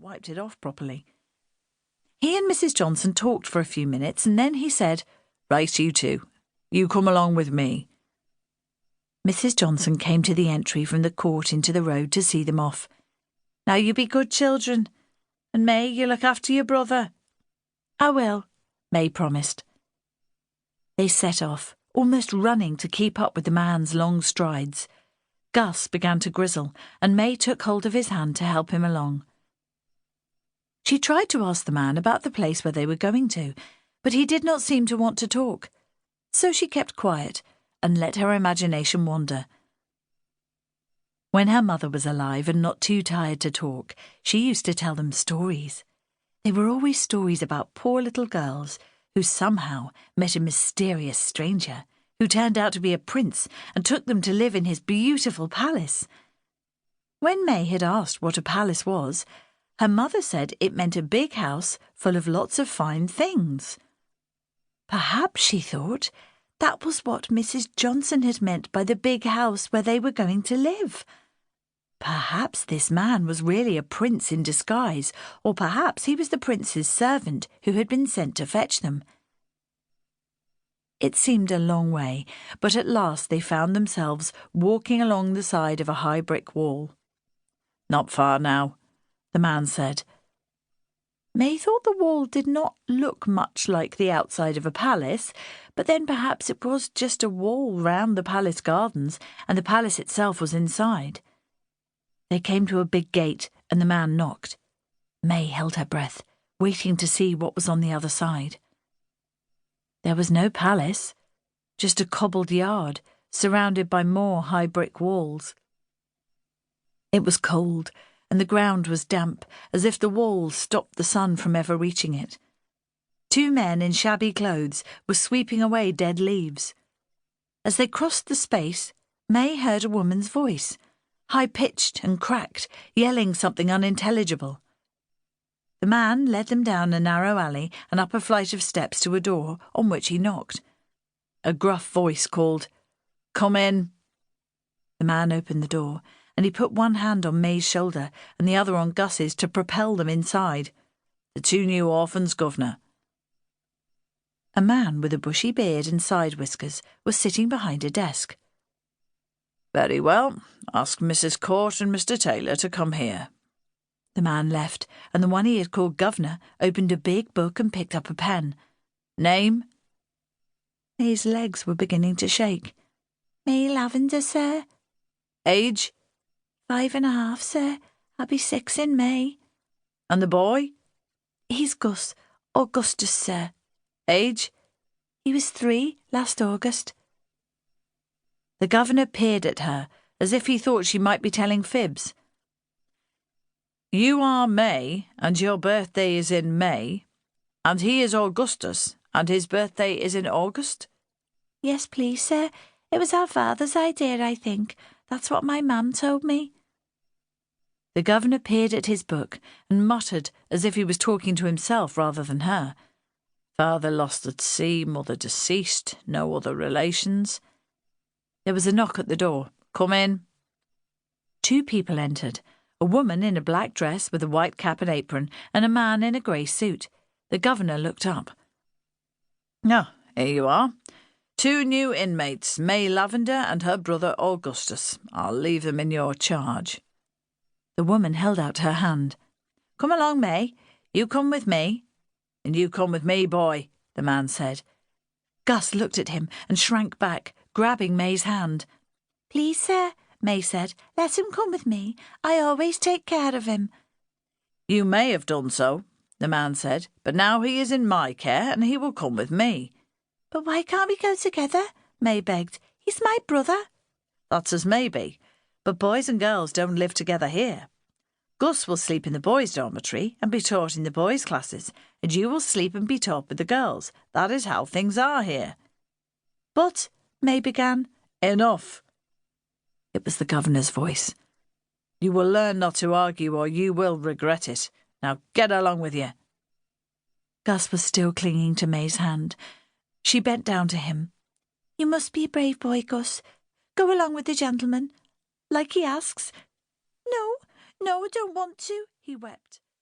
wiped it off properly. He and Mrs. Johnson talked for a few minutes, and then he said, "Right, you two. You come along with me." Mrs. Johnson came to the entry from the court into the road to see them off. "Now you be good children, and May, you look after your brother." "I will," May promised. They set off, almost running to keep up with the man's long strides. Gus began to grizzle, and May took hold of his hand to help him along. She tried to ask the man about the place where they were going to, but he did not seem to want to talk, so she kept quiet and let her imagination wander. When her mother was alive and not too tired to talk, she used to tell them stories. They were always stories about poor little girls who somehow met a mysterious stranger who turned out to be a prince and took them to live in his beautiful palace. When May had asked what a palace was, her mother said it meant a big house full of lots of fine things. Perhaps, she thought, that was what Mrs. Johnson had meant by the big house where they were going to live. Perhaps this man was really a prince in disguise, or perhaps he was the prince's servant who had been sent to fetch them. It seemed a long way, but at last they found themselves walking along the side of a high brick wall. "Not far now," the man said. May thought the wall did not look much like the outside of a palace, but then perhaps it was just a wall round the palace gardens, and the palace itself was inside. They came to a big gate, and the man knocked. May held her breath, waiting to see what was on the other side. There was no palace, just a cobbled yard, surrounded by more high brick walls. It was cold, and the ground was damp, as if the walls stopped the sun from ever reaching it. Two men in shabby clothes were sweeping away dead leaves. As they crossed the space, May heard a woman's voice, high-pitched and cracked, yelling something unintelligible. The man led them down a narrow alley and up a flight of steps to a door on which he knocked. A gruff voice called, "Come in." The man opened the door, and he put one hand on May's shoulder and the other on Gus's to propel them inside. "The two new orphans, governor." A man with a bushy beard and side whiskers was sitting behind a desk. "Very well. Ask Mrs. Court and Mr. Taylor to come here." The man left, and the one he had called governor opened a big book and picked up a pen. "Name?" May's legs were beginning to shake. "May Lavender, sir." "Age?" 5.5, sir. I'll be 6 in May." "And the boy?" "He's Gus, Augustus, sir." "Age?" "He was 3 last August." The governor peered at her, as if he thought she might be telling fibs. "You are May, and your birthday is in May, and he is Augustus, and his birthday is in August?" "Yes, please, sir. It was our father's idea, I think. That's what my mum told me." The governor peered at his book and muttered as if he was talking to himself rather than her. "Father lost at sea, mother deceased, no other relations." There was a knock at the door. "Come in." 2 people entered, a woman in a black dress with a white cap and apron, and a man in a grey suit. The governor looked up. "Ah, here you are. 2 new inmates, May Lavender and her brother Augustus. I'll leave them in your charge." The woman held out her hand. "Come along, May. You come with me." "And you come with me, boy," the man said. Gus looked at him and shrank back, grabbing May's hand. "Please, sir," May said, "let him come with me. I always take care of him." "You may have done so," the man said, "but now he is in my care and he will come with me." "But why can't we go together?" May begged. "He's my brother." "That's as may be, but boys and girls don't live together here. Gus will sleep in the boys' dormitory and be taught in the boys' classes, and you will sleep and be taught with the girls. That is how things are here." "But," May began. "Enough." It was the governor's voice. "You will learn not to argue or you will regret it. Now get along with you." Gus was still clinging to May's hand. She bent down to him. "You must be a brave boy, Gus. Go along with the gentleman, like he asks." No, I don't want to," he wept.